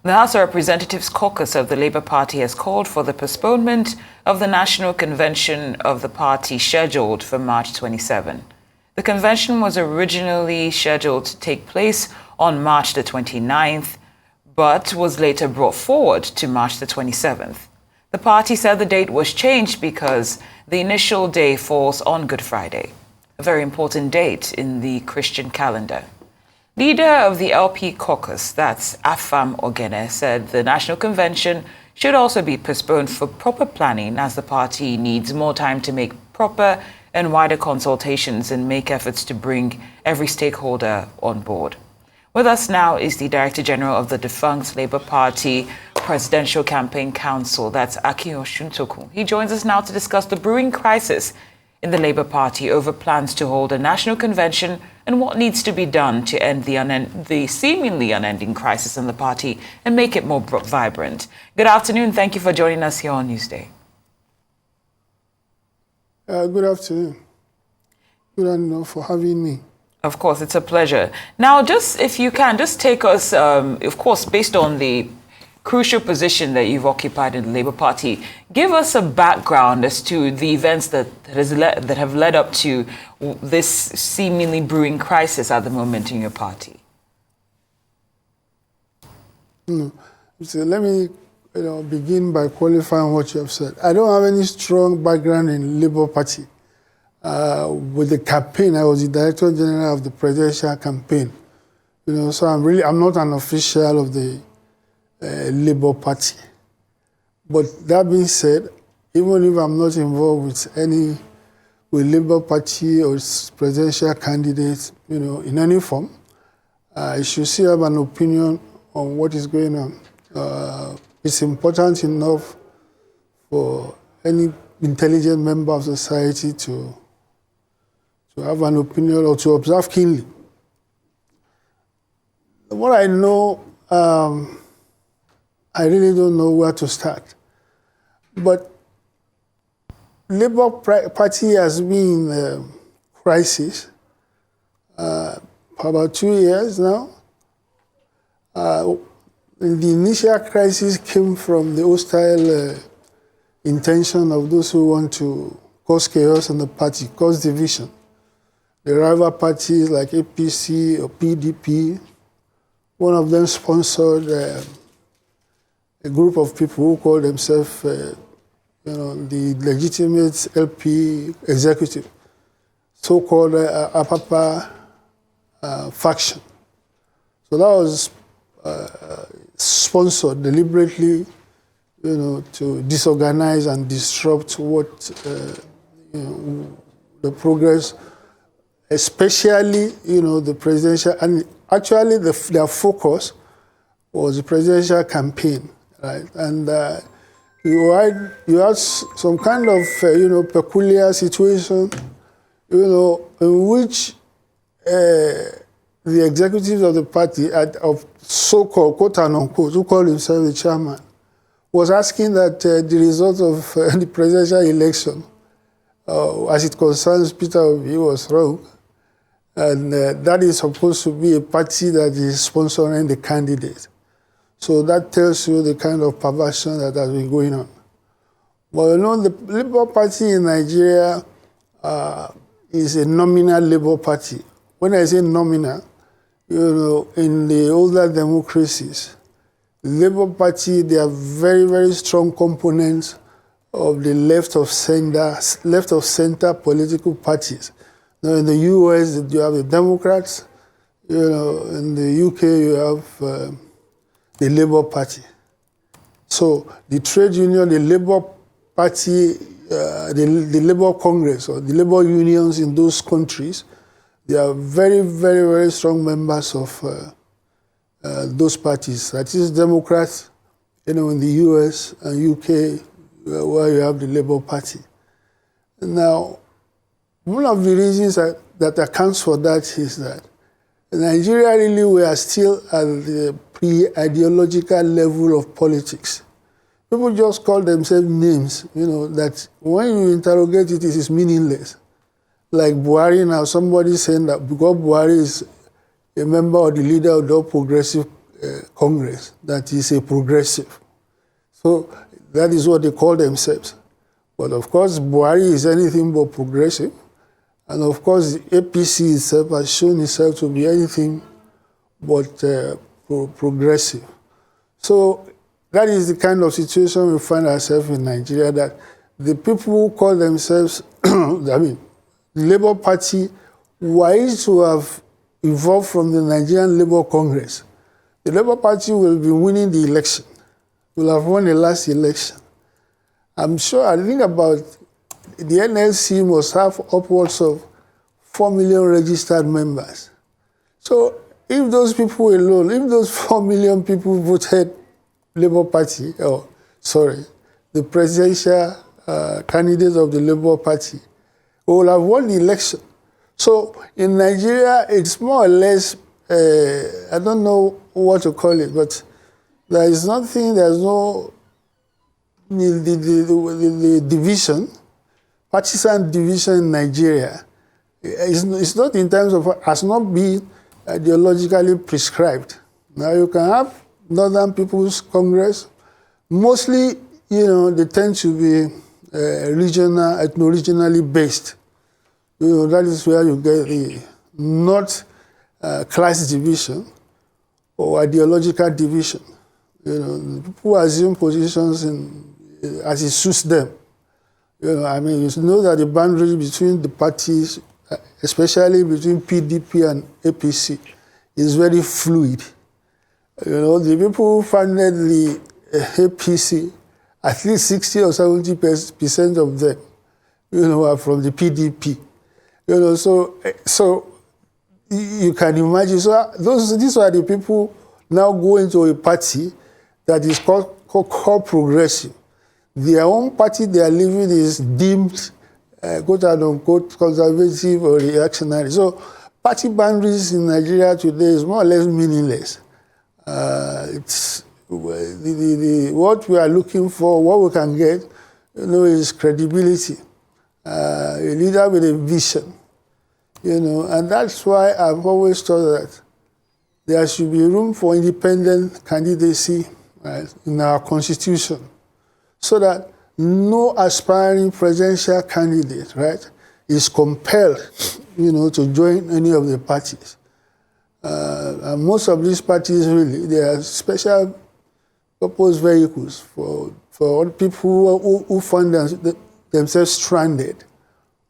The House of Representatives caucus of the Labour Party has called for the postponement of the National Convention of the party scheduled for March 27. The convention was originally scheduled to take place on March the 29th, but was later brought forward to March the 27th. The party said the date was changed because the initial day falls on Good Friday, a very important date in the Christian calendar. Leader of the LP caucus, that's Afam Ogene, said the National Convention should also be postponed for proper planning as the party needs more time to make proper and wider consultations and make efforts to bring every stakeholder on board. With us now is the Director General of the Defunct Labour Party Presidential Campaign Council, that's Akin Osuntokun. He joins us now to discuss the brewing crisis in the Labour Party over plans to hold a national convention and what needs to be done to end the seemingly unending crisis in the party and make it more vibrant. Good afternoon. Thank you for joining us here on Newsday. Good afternoon. Good afternoon for having me. Of course, it's a pleasure. Now, just if you can, just take us, of course, based on the crucial position that you've occupied in the Labour Party, give us a background as to the events that have led up to this seemingly brewing crisis at the moment in your party. So let me begin by qualifying what you have said. I don't have any strong background in Labour Party. With the campaign, I was the Director General of the presidential campaign. So I'm not an official of the Labour Party. But that being said, even if I'm not involved with Labour Party or presidential candidates, in any form, I should still have an opinion on what is going on. It's important enough for any intelligent member of society to have an opinion or to observe keenly. What I know, I really don't know where to start. But Labour Party has been in a crisis for about 2 years now. The initial crisis came from the hostile intention of those who want to cause chaos in the party, cause division. The rival parties like APC or PDP, one of them sponsored a group of people who call themselves, the legitimate LP executive, so-called Apapa faction. So that was sponsored deliberately, to disorganize and disrupt what the progress, especially the presidential, and actually their focus was the presidential campaign, right? And you had some kind of peculiar situation, in which the executives of the party, of so-called quote and unquote, who call himself the chairman, was asking that the result of the presidential election, as it concerns Peter Obi, was wrong. And that is supposed to be a party that is sponsoring the candidate. So that tells you the kind of perversion that has been going on. But the Labour Party in Nigeria is a nominal Labour Party. When I say nominal, in the older democracies, the Labour Party, they are very, very strong components of the left of center political parties. Now, in the US, you have the Democrats. In the UK, you have the Labour Party. So the trade union, the Labour Party, the Labour Congress, or the Labour unions in those countries, they are very, very, very strong members of those parties. That is Democrats, in the US and UK, where you have the Labour Party. Now, one of the reasons that accounts for that is that in Nigeria, really, we are still at the pre-ideological level of politics. People just call themselves names, that when you interrogate it, it is meaningless. Like Buhari now, somebody saying that because Buhari is a member or the leader of the All Progressive Congress that is a progressive. So that is what they call themselves. But of course, Buhari is anything but progressive. And of course, the APC itself has shown itself to be anything but progressive. So that is the kind of situation we find ourselves in Nigeria, that the people who call themselves, the Labour Party, were to have evolved from the Nigerian Labour Congress. The Labour Party will be winning the election, will have won the last election. I'm sure, I think about the NLC must have upwards of 4 million registered members. So if those people alone, if those 4 million people voted Labour Party, the presidential candidate of the Labour Party, we will have won the election. So in Nigeria, it's more or less, I don't know what to call it, but there's no the division, partisan division in Nigeria. It's not in terms of, has not been ideologically prescribed. Now you can have Northern People's Congress. Mostly, they tend to be regional, ethno-regionally based. That is where you get the not class division or ideological division. People assume positions as it suits them. You know that the boundary between the parties, especially between PDP and APC, is very fluid. The people who funded the APC, at least 60 or 70% of them, are from the PDP. So you can imagine. So these are the people now go into a party that is called progressive. Their own party they are living is deemed, quote unquote, conservative or reactionary. So party boundaries in Nigeria today is more or less meaningless. It's what we are looking for, what we can get, is credibility. A leader with a vision, and that's why I've always thought that there should be room for independent candidacy, right, in our constitution, so that no aspiring presidential candidate, right, is compelled, to join any of the parties. And most of these parties, really, they are special purpose vehicles for people who find themselves stranded,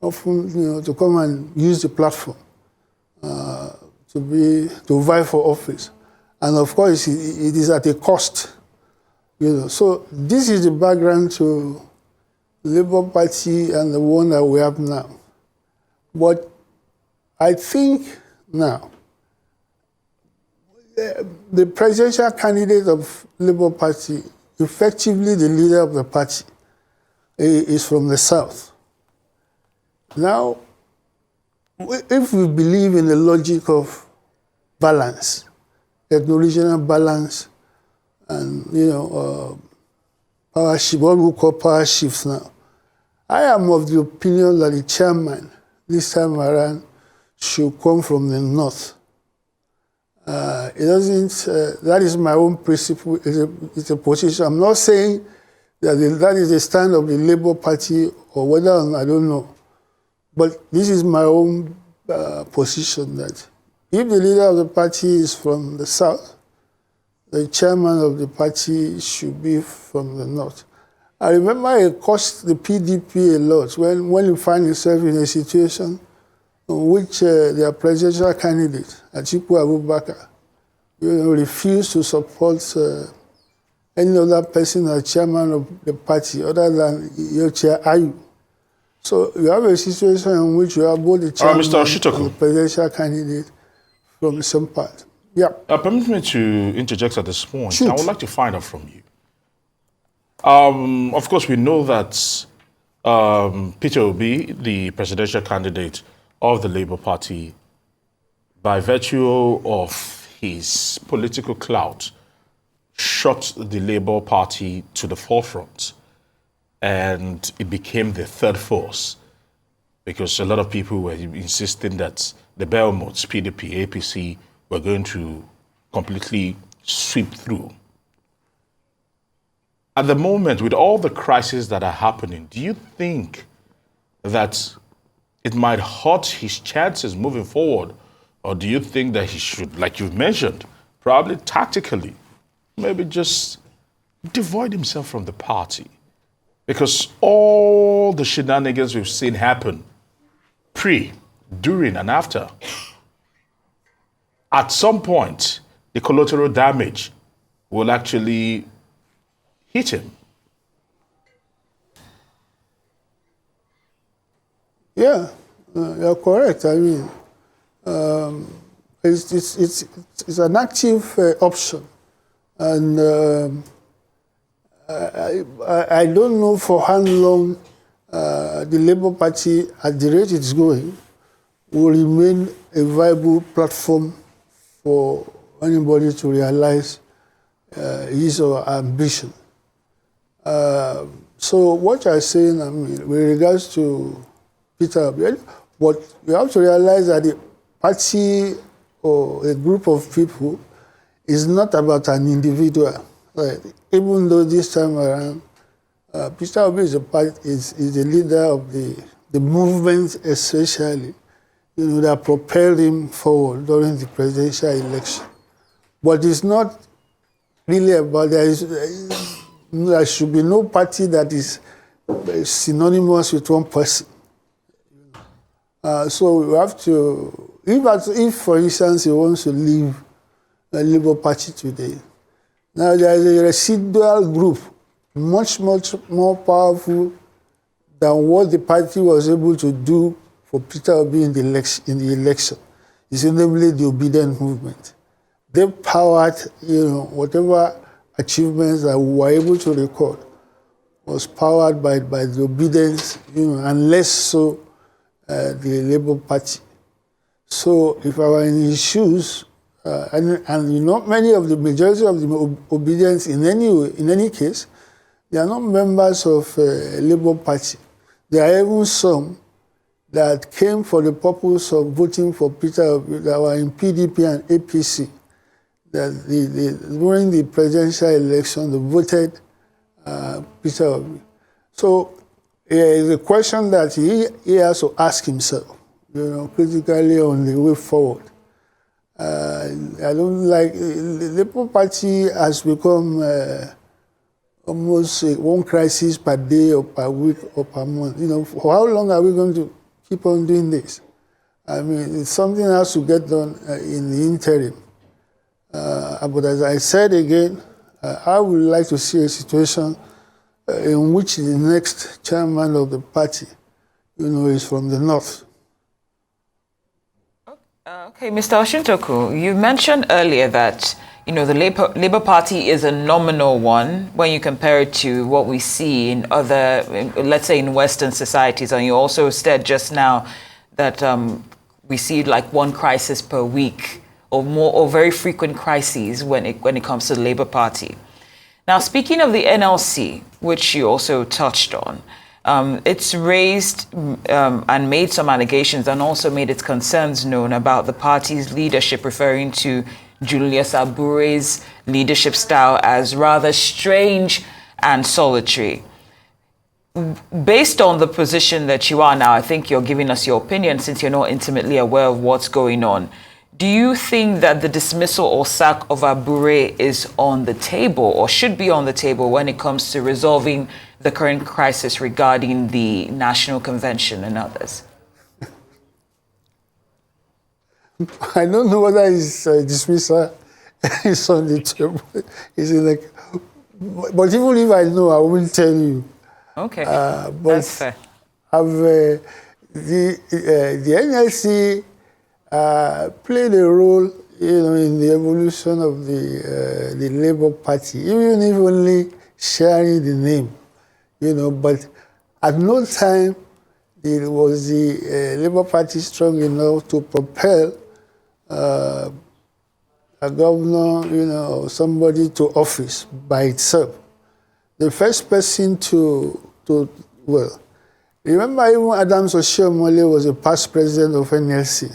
often, to come and use the platform to vie for office. And of course, it is at a cost. So this is the background to the Labour Party and the one that we have now. But I think now, the presidential candidate of Labour Party, effectively the leader of the party, is from the South. Now, if we believe in the logic of balance, ethno-regional balance, and power shift, what we call power shifts now, I am of the opinion that the chairman this time around should come from the North. It doesn't. That is my own principle. It's a position. I'm not saying that that is the stand of the Labour Party or whether I don't know, but this is my own position that if the leader of the party is from the South, the chairman of the party should be from the North. I remember it cost the PDP a lot when you find yourself in a situation in which their presidential candidate, Atiku Abubakar, refused to support any other person as chairman of the party other than your chair Ayu. So you have a situation in which you have both the chairman and the presidential candidate from the same part. Yeah. Permit me to interject at this point. Shoot. I would like to find out from you. Of course, we know that Peter Obi, the presidential candidate of the Labour Party, by virtue of his political clout, shot the Labour Party to the forefront, and it became the third force, because a lot of people were insisting that the Belmonts, PDP, APC, were going to completely sweep through. At the moment, with all the crises that are happening, do you think that it might hurt his chances moving forward? Or do you think that he should, like you've mentioned, probably tactically, maybe just devoid himself from the party? Because all the shenanigans we've seen happen pre, during, and after, at some point, the collateral damage will actually hit him. Yeah, you're correct. I mean, it's an active option, and I don't know for how long the Labour Party, at the rate it's going, will remain a viable platform for anybody to realize his or her ambition. So what you're saying, I mean, with regards to Peter Obi, but you have to realize that the party or a group of people is not about an individual. Right? Even though this time around, Peter Obi is the leader of the movement, especially, that propelled him forward during the presidential election. But it's not really about there should be no party that is synonymous with one person. So we have to, if for instance he wants to leave the Labour Party today, now there is a residual group much more powerful than what the party was able to do for Peter Obi in the election. It's namely the obedient movement. They powered, whatever achievements that we were able to record was powered by the obedience, and less so the Labour Party. So if I were in his shoes, and many of the majority of the obedience in any case, they are not members of Labour Party. There are even some that came for the purpose of voting for Peter Obi that were in PDP and APC. That during the presidential election, they voted Peter Obi. So it is a question that he has to ask himself, critically on the way forward. I don't like, the Labour Party has become almost one crisis per day or per week or per month. For how long are we going to keep on doing this? I mean, something has to get done in the interim. But as I said again, I would like to see a situation in which the next chairman of the party, is from the north. Okay, Mr. Osuntokun, you mentioned earlier that the Labour Party is a nominal one when you compare it to what we see in other, let's say, in Western societies, and you also said just now that we see like one crisis per week or more, or very frequent crises when it comes to the Labour Party. Now, speaking of the NLC, which you also touched on, it's raised and made some allegations and also made its concerns known about the party's leadership, referring to Julius Abure's leadership style as rather strange and solitary. Based on the position that you are now, I think you're giving us your opinion since you're not intimately aware of what's going on. Do you think that the dismissal or sack of Abure is on the table or should be on the table when it comes to resolving the current crisis regarding the National Convention and others? I don't know whether his dismissal is on the table. But even if I know, I won't tell you. Okay, but that's fair. The NLC played a role, in the evolution of the Labour Party, even if only sharing the name, But at no time was the Labour Party strong enough to propel a governor, or somebody to office by itself. The first person remember even Adams Oshiomhole was a past president of NLC.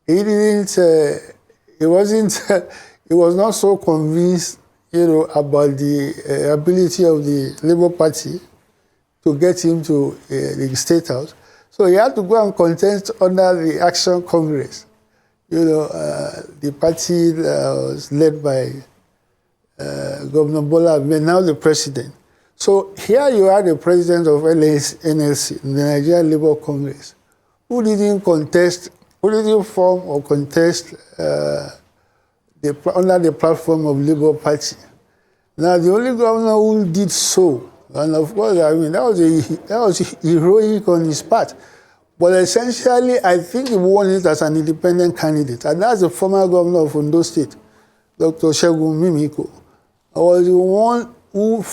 he didn't, he wasn't, he was not so convinced, about the ability of the Labour Party to get him to the State House. So he had to go and contest under the Action Congress. The party was led by Governor Bola, now the president. So here you are the president of NLC, the Nigerian Labour Congress, who didn't contest, who didn't form or contest under the platform of Labour Party. Now the only governor who did so, and of course, that was heroic on his part. But essentially, I think he won it as an independent candidate, and that's the former governor of Ondo State, Dr. Segun Mimiko. I was the one who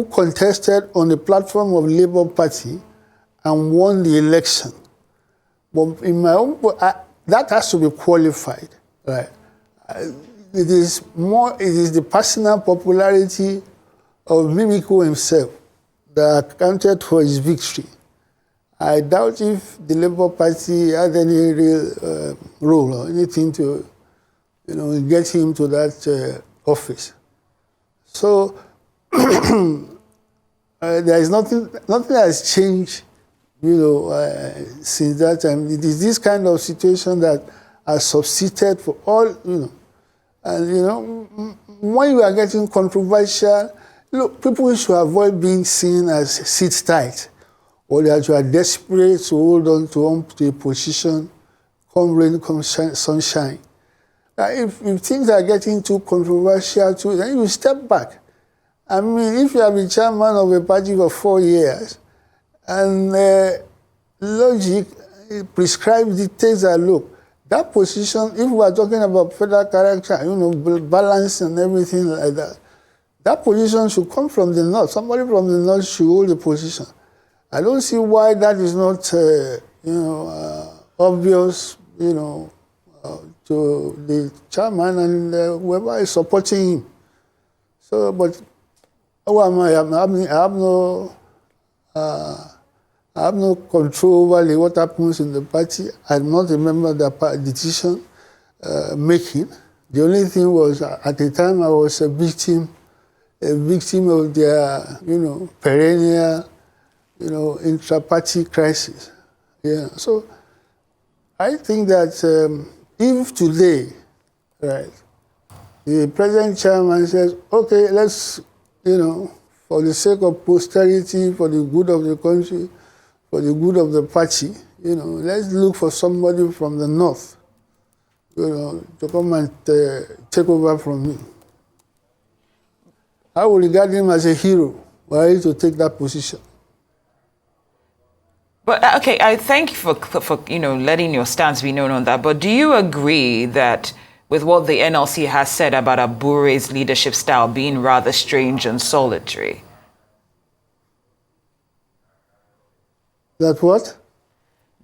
contested on the platform of Labour Party and won the election. But in my own, that has to be qualified, right? It is the personal popularity of Mimiko himself that accounted for his victory. I doubt if the Labour Party had any real role or anything to, get him to that office. So there is nothing has changed, since that time. It is this kind of situation that has subsisted for all, And when you are getting controversial, people should avoid being seen as sit tight, or that you are desperate to hold on to a position, come rain, come sunshine. If things are getting too controversial, then you step back. I mean, if you have been chairman of a party for 4 years, and logic prescribes dictates that, look, that position, if we are talking about federal character, balance and everything like that, that position should come from the North. Somebody from the North should hold the position. I don't see why that is not, obvious, to the chairman and whoever is supporting him. So, but who am I? I have no control over what happens in the party. I'm not a member of the decision making. The only thing was, at the time, I was a victim of their, perennial, intra-party crisis. Yeah. So I think that if today, right, the present chairman says, okay, let's, for the sake of posterity, for the good of the country, for the good of the party, let's look for somebody from the North, to come and take over from me. I will regard him as a hero, were he to take that position. But okay, I thank you for letting your stance be known on that. But do you agree that with what the NLC has said about Abure's leadership style being rather strange and solitary? That what?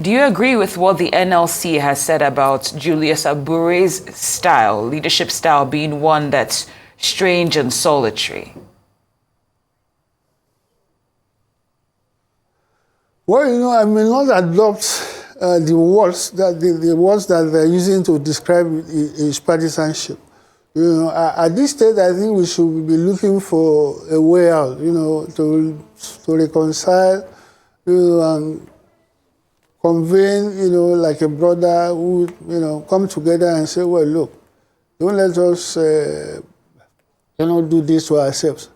Do you agree with what the NLC has said about Julius Abure's style, leadership style, being one that's strange and solitary? Well, I may not adopt the words that they're using to describe his partisanship. At this stage, I think we should be looking for a way out. To reconcile, and convene, like a brother who, come together and say, well, look, don't let us, do this to ourselves.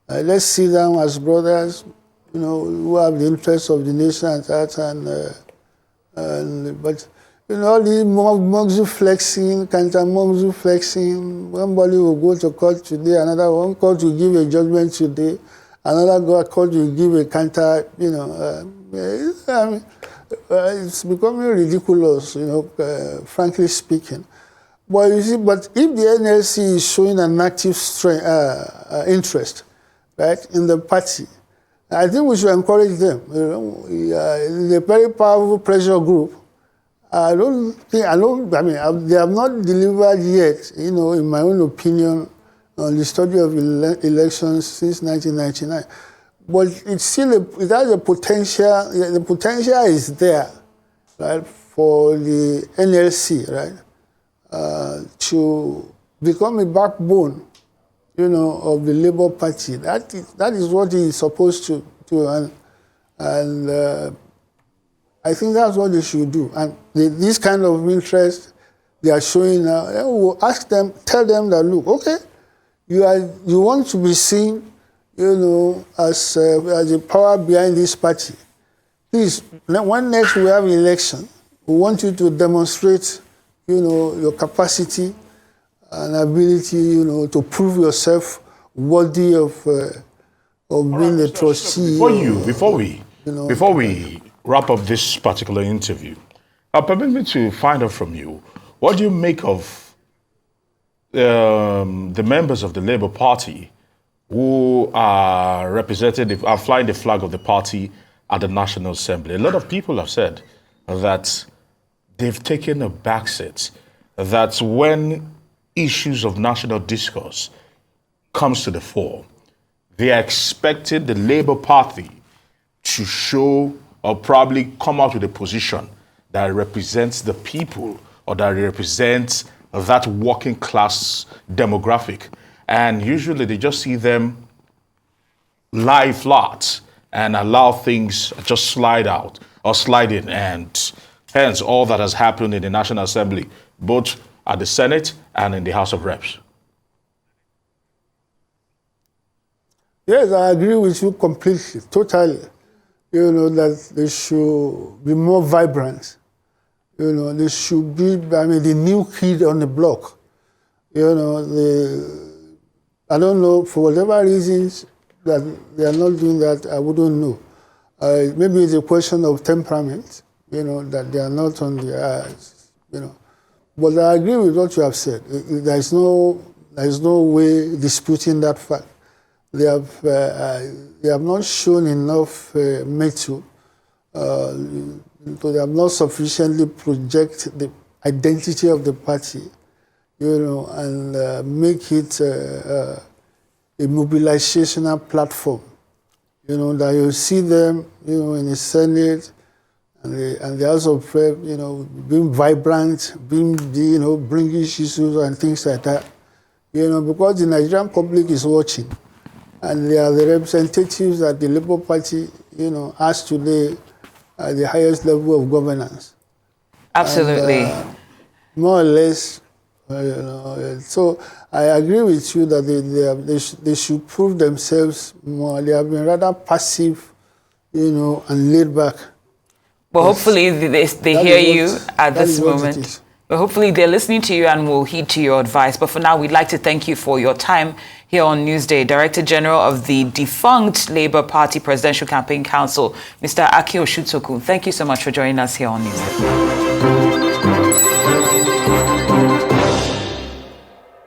Let's sit down as brothers, who have the interests of the nation at heart, but all the Mogzu flexing, counter Mogzu flexing, somebody will go to court today, another one court will give a judgment today, another court will give a counter, it's becoming ridiculous, frankly speaking. But you see, but if the NLC is showing an active interest, right, in the party, I think we should encourage them. It's a very powerful pressure group. They have not delivered yet, in my own opinion, on the study of elections since 1999. But it has a potential. The potential is there, right, for the NLC, right, to become a backbone, of the Labour Party. That is what he is supposed to do, and I think that's what they should do. And this kind of interest they are showing now, we'll ask them, tell them that, look, okay, you want to be seen, as a power behind this party. Please, when next we have election, we want you to demonstrate, your capacity and ability, to prove yourself worthy of being a trustee. Before we wrap up this particular interview, permit me to find out from you, what do you make of the members of the Labour Party who are flying the flag of the party at the National Assembly? A lot of people have said that they've taken a backseat, that when issues of national discourse comes to the fore, they are expected the Labour Party to show or probably come out with a position that represents the people or that represents that working class demographic. And usually they just see them lie flat and allow things just slide out or slide in. And hence all that has happened in the National Assembly, both at the Senate and in the House of Reps. Yes, I agree with you completely, totally. That they should be more vibrant. They should be, the new kid on the block. I don't know, for whatever reasons that they are not doing that, I wouldn't know. Maybe it's a question of temperament, that they are not on the eyes, But I agree with what you have said. There is no way disputing that fact. They have not shown enough mettle. They have not sufficiently project the identity of the party, and make it a mobilizational platform. That you see them, in the Senate and the House of Reps, being vibrant, bringing issues and things like that. Because the Nigerian public is watching. And they are the representatives that the Labour Party, has today at the highest level of governance. Absolutely. And, more or less, so I agree with you that they should prove themselves more. They have been rather passive, and laid back. But hopefully they hear you at this moment. But hopefully they're listening to you and will heed to your advice. But for now, we'd like to thank you for your time here on Newsday. Director General of the defunct Labour Party Presidential Campaign Council, Mr. Akin Osuntokun. Thank you so much for joining us here on Newsday.